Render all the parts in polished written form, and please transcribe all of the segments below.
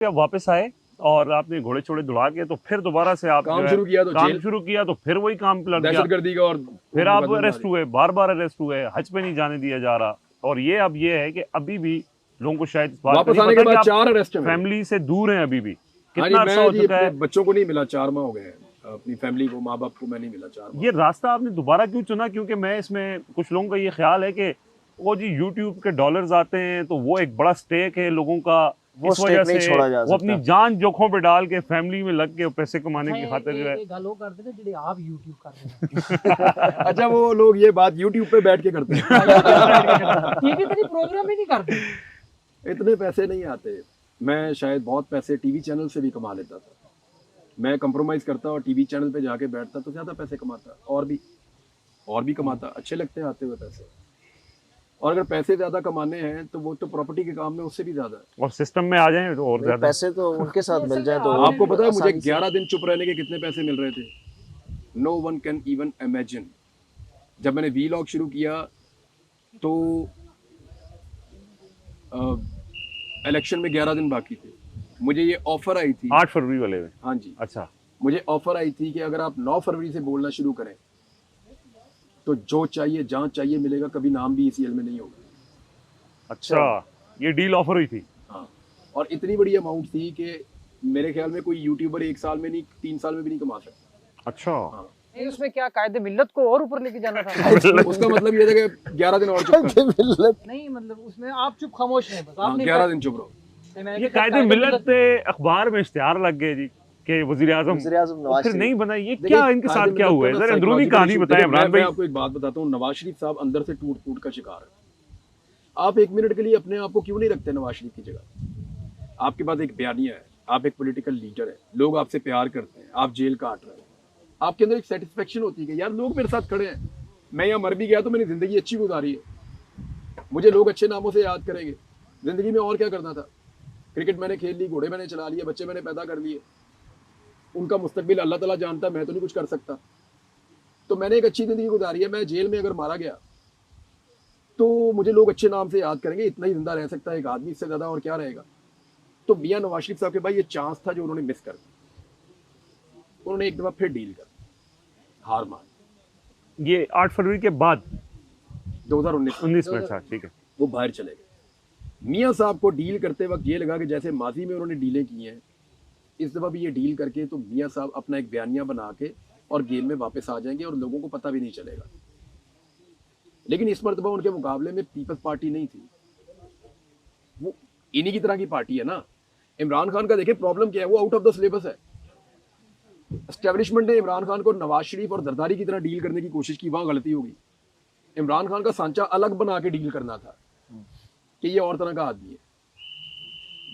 आप वापस आए और आपने घोड़े छोड़े दौड़ा के तो फिर दोबारा से आप काम शुरू किया तो फिर वही काम लग गया, दहशतगर्दी का, और फिर आप अरेस्ट हुए, बार बार अरेस्ट हुए, हज पे नहीं जाने दिया जा रहा। और ये अब ये है कि अभी भी लोगों को शायद इस बात वापस आने के बाद 4 अरेस्ट हैं, फैमिली से दूर हैं अभी भी। हाँ कितना जी, अर्सा हो चुका है? बच्चों को नहीं मिला, 4 माह हो गए, अपनी फैमिली को, माँ बाप को मैं नहीं मिला 4 माह। ये रास्ता आपने दोबारा क्यों चुना? क्योंकि मैं इसमें कुछ लोगों का ये ख्याल है कि वो जी यूट्यूब के डॉलर्स आते हैं तो वो एक बड़ा स्टेक है लोगों का, वो इस वजह से छोड़ा जा वो अपनी जान जोखों पे डाल के फैमिली में लग के पैसे कमाने की खातिर जो है आप यूट्यूब कर रहे हैं। अच्छा, वो लोग ये बात यूट्यूब पे बैठ के करते हैं, टीवी पे प्रोग्राम ही नहीं करते, इतने पैसे नहीं आते। मैं शायद बहुत पैसे टीवी चैनल से भी कमा लेता था। मैं कंप्रोमाइज करता और टीवी चैनल पे जाके बैठता तो ज्यादा पैसे कमाता, और भी कमाता, अच्छे लगते हैं आते हुए पैसे। और अगर पैसे ज्यादा कमाने हैं तो वो तो प्रॉपर्टी के काम में उससे भी ज्यादा, और सिस्टम में आ जाए तो और ज्यादा पैसे तो उनके साथ मिल जाए तो। आपको पता है मुझे 11 दिन चुप रहने के कितने पैसे मिल रहे थे? No one can even imagine. जब मैंने वीलॉग शुरू किया तो इलेक्शन में 11 दिन बाकी थे, मुझे ये ऑफर आई थी 8 फरवरी वाले में। हाँ जी, अच्छा, मुझे ऑफर आई थी कि अगर आप 9 फरवरी से बोलना शुरू करें तो जो चाहिए जहां चाहिए मिलेगा, कभी नाम भी ECL में नहीं होगा। अच्छा, ये डील ऑफर हुई थी। हाँ, और इतनी बड़ी अमाउंट थी कि मेरे ख्याल में कोई यूट्यूबर 1 साल में नहीं, 3 साल में भी नहीं कमा सकता। अच्छा, हाँ। उसमें क्या कायदे मिल्लत को और ऊपर लेके जाना था? उसका मतलब ये था कि 11 दिन और चुप नहीं, मतलब उसमें आप चुप खामोश हैं बस, आपने 11 दिन चुप रहो। ये कायदे मिल्लत पे अखबार में इश्तिहार लग गए जी कि वजीर आजम फिर नहीं बना। ये क्या इनके साथ क्या हुआ है? जरा अंदरूनी कहानी बताएं इमरान भाई। मैं आपको एक बात बताता हूँ, नवाज शरीफ साहब अंदर से टूट का शिकार है। आप 1 मिनट के लिए अपने आप को क्यों नहीं रखते नवाज शरीफ की जगह? आपके पास एक बयानिया है, आप एक पॉलिटिकल लीडर है, लोग आपसे प्यार करते हैं, आप जेल काट रहे हैं, आपके अंदर एक सेटिस्फेक्शन होती है कि यार लोग मेरे साथ खड़े हैं, मैं यहाँ मर भी गया तो मैंने जिंदगी अच्छी गुजारी है, मुझे लोग अच्छे नामों से याद करेंगे। जिंदगी में और क्या करना था? क्रिकेट मैंने खेल ली, घोड़े मैंने चला लिए, बच्चे मैंने पैदा कर लिए, उनका मुस्तकबिल अल्लाह ताला जानता, मैं तो नहीं कुछ कर सकता। तो मैंने एक अच्छी जिंदगी गुजारी है। मैं जेल में अगर मारा गया तो मुझे लोग अच्छे नाम से याद करेंगे, इतना ही जिंदा रह सकता है एक आदमी, इससे ज्यादा और क्या रहेगा? तो मियां नवाज शरीफ साहब के भाई ये चांस था जो उन्होंने मिस कर दिया। उन्होंने एक दफा फिर डील कर, हार मान। ये 8 फरवरी के बाद 2019 में। अच्छा, ठीक है। वो बाहर चले गए। मियां साहब को डील करते वक्त ये लगा कि जैसे माजी में उन्होंने डीलें की हैं, इस दफा भी ये डील करके तो मियां साहब अपना एक बयानिया बना के और गेम में वापस आ जाएंगे और लोगों को पता भी नहीं चलेगा। लेकिन इस मरतबा उनके मुकाबले में पीपल्स पार्टी नहीं थी, वो इन्हीं की तरह की पार्टी है ना। इमरान खान का देखें प्रॉब्लम क्या है, वो आउट ऑफ द सिलेबस है। एस्टेब्लिशमेंट ने इमरान खान को नवाज शरीफ और जरदारी की तरह डील करने की कोशिश की, वहां गलती होगी। इमरान खान का सांचा अलग बना के डील करना था कि ये और तरह का आदमी है।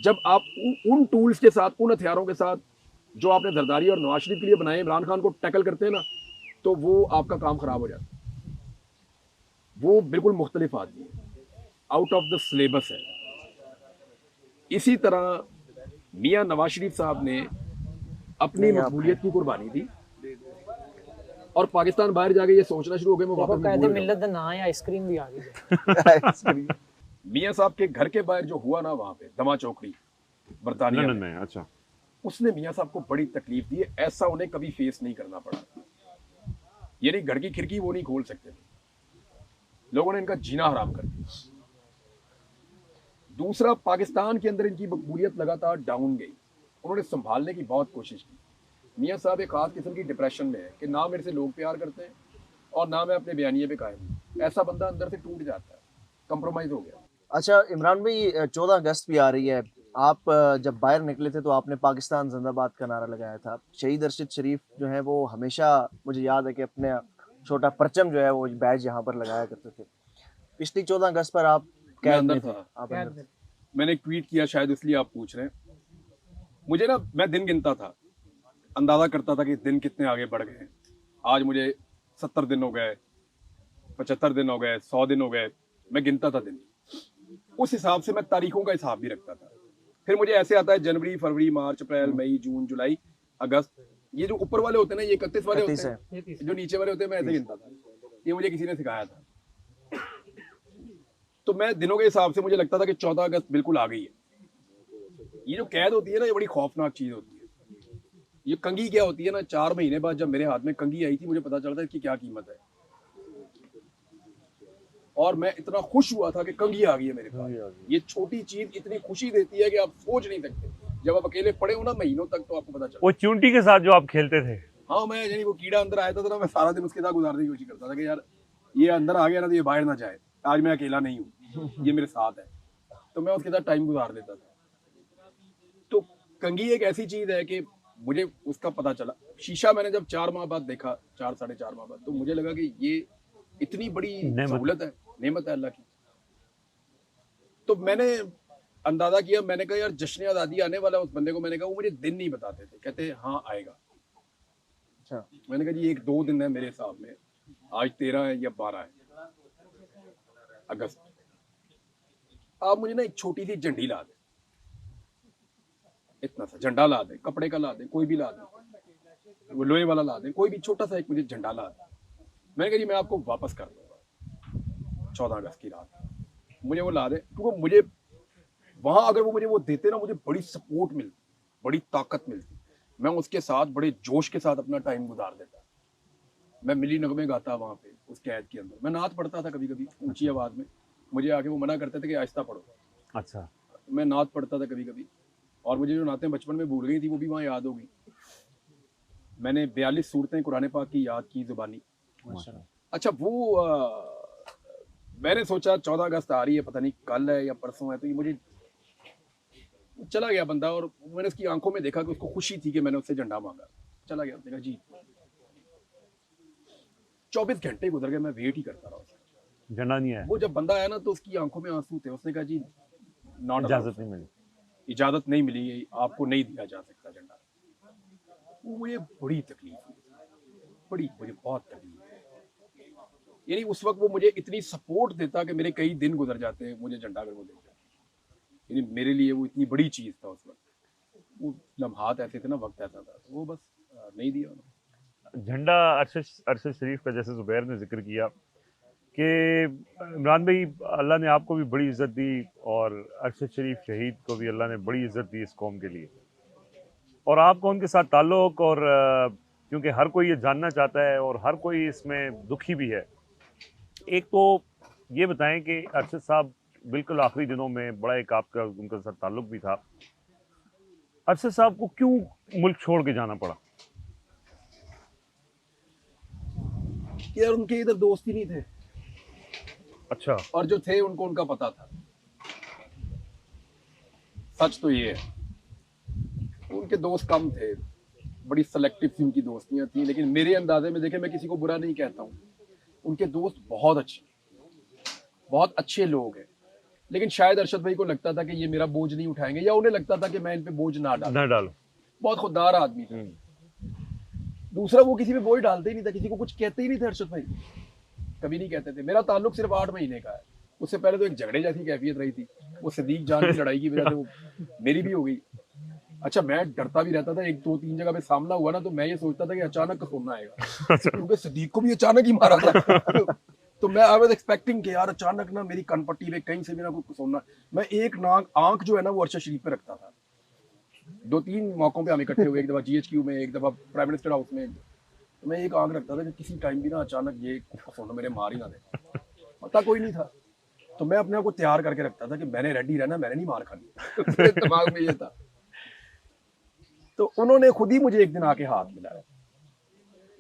जब आप उन टूल्स के साथ, उन हथियारों के साथ जो आपने जरदारी और नवाज शरीफ के लिए बनाए, इमरान खान को टैकल करते हैं ना, तो वो आपका काम खराब हो जाता है। वो बिल्कुल मुख्तलिफ आदमी है, आउट ऑफ द सिलेबस है। इसी तरह मियां नवाज शरीफ साहब ने अपनी मकबूलियत की कुर्बानी दी और पाकिस्तान बाहर जाके ये सोचना शुरू हो गए मैं वापस कायदे मिल्लत दा ना है, आइसक्रीम भी आ गई। मियां साहब के घर के बाहर जो हुआ ना, वहां पे दमा चौकड़ी बरतानिया में, अच्छा, उसने मियां साहब को बड़ी तकलीफ दी है। ऐसा उन्हें कभी फेस नहीं करना पड़ा। यानी घर की खिड़की वो नहीं खोल सकते थे, लोगों ने इनका जीना हराम कर दिया। दूसरा, पाकिस्तान के अंदर इनकी मकबूलियत लगातार डाउन गई। उन्होंने संभालने की बहुत कोशिश की। मियां साहब एक खास किस्म की डिप्रेशन में है कि ना मेरे से लोग प्यार करते हैं और ना मैं अपने बयानिए पे कायम हूं। ऐसा बंदा अंदर से टूट जाता है, कंप्रोमाइज हो गया। अच्छा इमरान भाई, 14 अगस्त भी आ रही है। आप जब बाहर निकले थे तो आपने पाकिस्तान जिंदाबाद का नारा लगाया था। शहीद अरशद शरीफ जो है वो हमेशा, मुझे याद है कि अपने छोटा परचम जो है वो बैज यहाँ पर लगाया करते थे। पिछली 14 अगस्त पर आप मैं अंदर था। मैंने एक ट्वीट किया, शायद इसलिए आप पूछ रहे हैं। मुझे ना, मैं दिन गिनता था, अंदाजा करता था कि दिन कितने आगे बढ़ गए। आज मुझे 70 दिन हो गए, 75 दिन हो गए, 100 दिन हो गए। मैं गिनता था दिन, उस हिसाब से मैं तारीखों का हिसाब भी रखता था। फिर मुझे ऐसे आता है जनवरी, फरवरी, मार्च, अप्रैल, मई, जून, जुलाई, अगस्त। ये जो ऊपर वाले होते हैं ना, ये 31 वाले होते हैं, जो नीचे वाले होते हैं मैं ऐसे गिनता था। ये मुझे किसी ने सिखाया था। तो मैं दिनों के हिसाब से मुझे लगता था कि 14 अगस्त बिल्कुल आ गई है। ये जो कैद होती है ना, ये बड़ी खौफनाक चीज होती है। ये कंघी क्या होती है ना, 4 महीने बाद जब मेरे हाथ में कंघी आई थी, मुझे पता चलता है इसकी क्या कीमत है। और मैं इतना खुश हुआ था कि कंघी आ गई है मेरे पास। ये छोटी चीज इतनी खुशी देती है कि आप सोच नहीं सकते। जब आप अकेले पड़े हो ना महीनों तक, तो आपको पता चलता। वो चूंटी के साथ जो आप खेलते थे? हाँ, मैं यानी वो कीड़ा अंदर आया था ना, मैं सारा दिन उसके साथ गुजारने की कोशिश करता था कि यार ये अंदर आ गया ना तो ये बाहर ना जाए, आज मैं अकेला नहीं हूँ, ये मेरे साथ है। तो मैं उसके साथ टाइम गुजार देता था। तो कंघी एक ऐसी चीज है कि मुझे उसका पता चला। शीशा मैंने जब 4 माह बाद देखा, 4 साढ़े 4 माह बाद, तो मुझे लगा कि ये इतनी बड़ी सहूलत है, नेमत है अल्लाह की। तो मैंने अंदाजा किया, मैंने कहा यार जश्न आज़ादी आने वाला। उस बंदे को मैंने कहा, वो मुझे दिन नहीं बताते थे, कहते हाँ आएगा। अच्छा। मैंने कहा जी 1-2 दिन है मेरे हिसाब में, आज 13 है या 12 है अगस्त, आप मुझे ना एक छोटी सी झंडी ला दे, इतना सा झंडा ला दे, कपड़े का ला दे, कोई भी ला दे, वो लोहे वाला ला दे, कोई भी छोटा सा एक मुझे झंडा ला दे। मैंने कहा जी मैं आपको वापस कर दूंगा 14 अगस्त की रात, मुझे वो ला दे। क्योंकि मुझे वहां अगर वो मुझे वो देते ना, मुझे बड़ी सपोर्ट मिलती, बड़ी ताकत मिलती। मैं उसके साथ बड़े जोश के साथ अपना टाइम गुजार देता। मैं मिली नगमे गाता वहां पे उस कैद के अंदर। मैं नात पढ़ता था कभी कभी ऊंची आवाज में, मुझे आके वो मना करते थे कि आहिस्ता पढ़ो। अच्छा। मैं नात पढ़ता था कभी कभी, और मुझे जो नातें बचपन में भूल गई थी वो भी वहाँ याद हो गई। मैंने 42 सूरतें कुरान पाक की याद की जुबानी। अच्छा, वो मैंने सोचा 14 अगस्त आ रही है, पता नहीं कल है या परसों है, तो ये मुझे चला गया बंदा। और मैंने उसकी आंखों में देखा कि उसको खुशी थी कि मैंने उससे झंडा मांगा। चला गया, देखा जी 24 घंटे गुजर गए, मैं वेट ही करता रहा, झंडा नहीं आया। वो जब बंदा आया ना तो उसकी आंखों में आंसू थे। उसने कहा जी नॉट, इजाजत नहीं मिली, इजाजत नहीं मिली, आपको नहीं दिया जा सकता झंडा। वो मुझे बड़ी तकलीफ हुई, मुझे बहुत तकलीफ हुई। यानी उस वक्त वो मुझे इतनी सपोर्ट देता कि मेरे कई दिन गुजर जाते मुझे झंडा अगर वो देता। यानी मेरे लिए वो इतनी बड़ी चीज था उस वक्त। वो लम्हात ऐसे थे ना, वक्त ऐसा था, वो बस नहीं दिया उन्होंने झंडा। अरशद शरीफ का जैसे जुबैर ने जिक्र किया कि इमरान भाई, अल्लाह ने आपको भी बड़ी इज्जत दी और अरशद शरीफ शहीद को भी अल्लाह ने बड़ी इज्जत दी इस कौम के लिए, और आपका उनके साथ ताल्लुक, और क्योंकि हर कोई ये जानना चाहता है और हर कोई इसमें दुखी भी है। एक तो ये बताएं कि अरशद साहब बिल्कुल आखिरी दिनों में बड़ा एक आपका उनके साथ ताल्लुक भी था, अरशद साहब को क्यों मुल्क छोड़ के जाना पड़ा? यार उनके इधर दोस्त ही नहीं थे। अच्छा। और जो थे उनको उनका पता था। सच तो ये है, उनके दोस्त कम थे, बड़ी सेलेक्टिव सी उनकी दोस्तियां थी। लेकिन मेरे अंदाजे में देखे, मैं किसी को बुरा नहीं कहता हूँ, उनके दोस्त बहुत अच्छे लोग हैं। लेकिन शायद अरशद भाई को लगता था कि ये मेरा बोझ नहीं उठाएंगे, या उन्हें लगता था कि मैं इन पे बोझ ना डालूं। बहुत खुददार आदमी था। दूसरा, वो किसी पे बोझ डालते ही नहीं था, किसी को कुछ कहते ही नहीं थे अरशद भाई, कभी नहीं कहते थे। मेरा ताल्लुक सिर्फ 8 महीने का है, उससे पहले तो एक झगड़े जैसी कैफियत रही थी। वो सदीक जान की लड़ाई की वजह से वो मेरी भी हो गई। अच्छा, मैं डरता भी रहता था, 1-2-3 जगह पे सामना हुआ ना, तो मैं ये सोचता था कि अचानक सोना आएगा, क्योंकि सदीक को भी अचानक ही मारा था। तो मैं आई वाज एक्सपेक्टिंग कि यार अचानक ना मेरी कनपट्टी पे कहीं से भी ना कोई सोना। मैं एक आंख जो है ना वो अरशद शरीफ पे रखता था। 2-3 मौकों पे हम इकट्ठे हुए, एक दफा GHQ में, एक दफा प्राइम मिनिस्टर हाउस में। तो मैं एक आंख रखता था कि किसी टाइम भी ना अचानक ये सोना मेरे मार ही ना दे। पता कोई नहीं था, तो मैं अपने आप को तैयार करके रखता था कि मैंने रेडी रहना, मैंने नहीं मार खानी। मेरे दिमाग में ये था। तो उन्होंने खुद ही मुझे एक दिन आके हाथ मिलाया।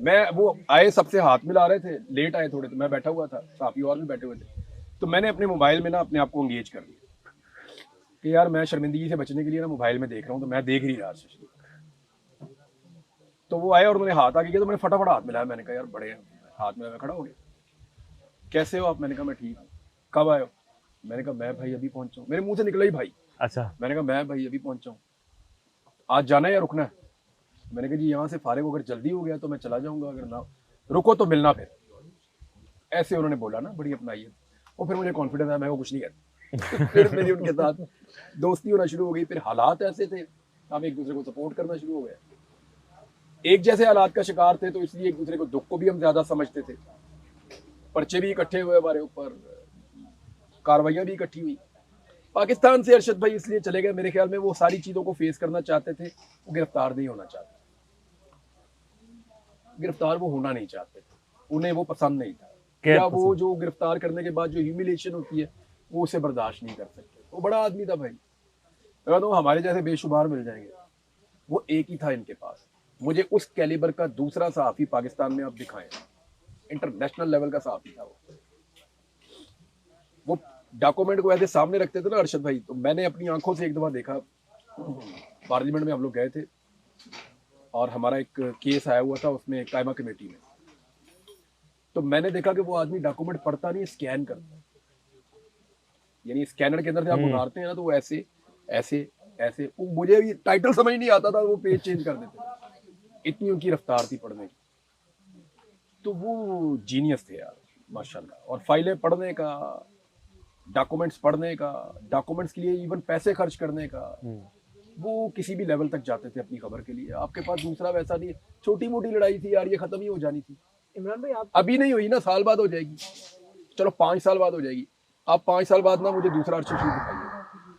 मैं वो आए, सबसे हाथ मिला रहे थे, लेट आए थोड़े, तो मैं बैठा हुआ था, साथी और भी बैठे हुए थे। तो मैंने अपने मोबाइल में ना अपने आप को एंगेज कर लिया कि यार मैं शर्मिंदगी से बचने के लिए ना मोबाइल में देख रहा हूँ, तो मैं देख नहीं रहा। तो वो आए और मैंने हाथ आगे किया, तो मैंने फटाफट हाथ मिलाया। मैंने कहा यार बड़े हाथ में मैं खड़ा हो गया। कैसे हो आप? मैंने कहा मैं ठीक हूँ। कब आए हो? मैंने कहा मैं भाई अभी पहुंचा हूँ। मेरे मुंह से निकला ही भाई। अच्छा। मैंने कहा मैं भाई अभी पहुंचा हूँ। आज जाना है या रुकना है? मैंने कहा जी यहाँ से फारिग होकर जल्दी हो गया तो मैं चला जाऊंगा, अगर ना रुको तो मिलना फिर। ऐसे उन्होंने बोला ना, बड़ी अपनाइयत। और फिर मुझे कॉन्फिडेंस है, मैं वो कुछ नहीं कहता। फिर मेरी उनके साथ दोस्ती होना शुरू हो गई। फिर हालात ऐसे थे, हम एक दूसरे को सपोर्ट करना शुरू हो गए। एक जैसे हालात का शिकार थे, तो इसलिए एक दूसरे को दुख को भी हम ज्यादा समझते थे। पर्चे भी इकट्ठे हुए हमारे ऊपर, कार्रवाइयां भी इकट्ठी हुई, पाकिस्तान से अरशद भाई इसलिए चले गए, मेरे ख्याल में वो सारी चीजों को फेस करना चाहते थे, वो गिरफ्तार नहीं होना चाहते, गिरफ्तार वो होना नहीं चाहते थे, उन्हें वो पसंद नहीं था, कैद या वो पसंद। जो गिरफ्तार करने के बाद जो ह्यूमिलेशन होती है वो उसे बर्दाश्त नहीं कर सकते। वो बड़ा आदमी था भाई, अगर तो हमारे जैसे बेशुमार मिल जाएंगे, वो एक ही था इनके पास। मुझे उस कैलिबर का दूसरा सहाफी पाकिस्तान में आप दिखाएं, इंटरनेशनल लेवल का सहाफी था वो डॉक्यूमेंट को ऐसे सामने रखते थे ना अरशद भाई, तो मैंने अपनी आंखों से एक दफा देखा, पार्लियामेंट में हम लोग गए थे और हमारा एक केस आया हुआ था उसमें कायमा कमेटी में, तो मैंने देखा कि वो आदमी डॉक्यूमेंट पढ़ता नहीं, स्कैन करता है, यानी स्कैनर के अंदर से आप उतारते हैं ना तो वो ऐसे ऐसे ऐसे, वो मुझे भी टाइटल समझ नहीं आता था, वो पेज चेंज कर देते थे, इतनी उनकी रफ्तार थी पढ़ने की। तो वो जीनियस थे यार माशाल्लाह। और फाइलें पढ़ने का, डॉक्यूमेंट्स पढ़ने का, डॉक्यूमेंट्स के लिए इवन पैसे खर्च करने का, वो किसी भी लेवल तक जाते थे अपनी खबर के लिए। आपके पास दूसरा वैसा नहीं, छोटी मोटी लड़ाई थी यार, ये खत्म ही हो जानी थी। इमरान भाई आप अभी नहीं हुई ना, साल बाद हो जाएगी, चलो 5 साल बाद हो जाएगी, आप 5 साल बाद ना मुझे दूसरा अरशद शरीफ दिखाइए।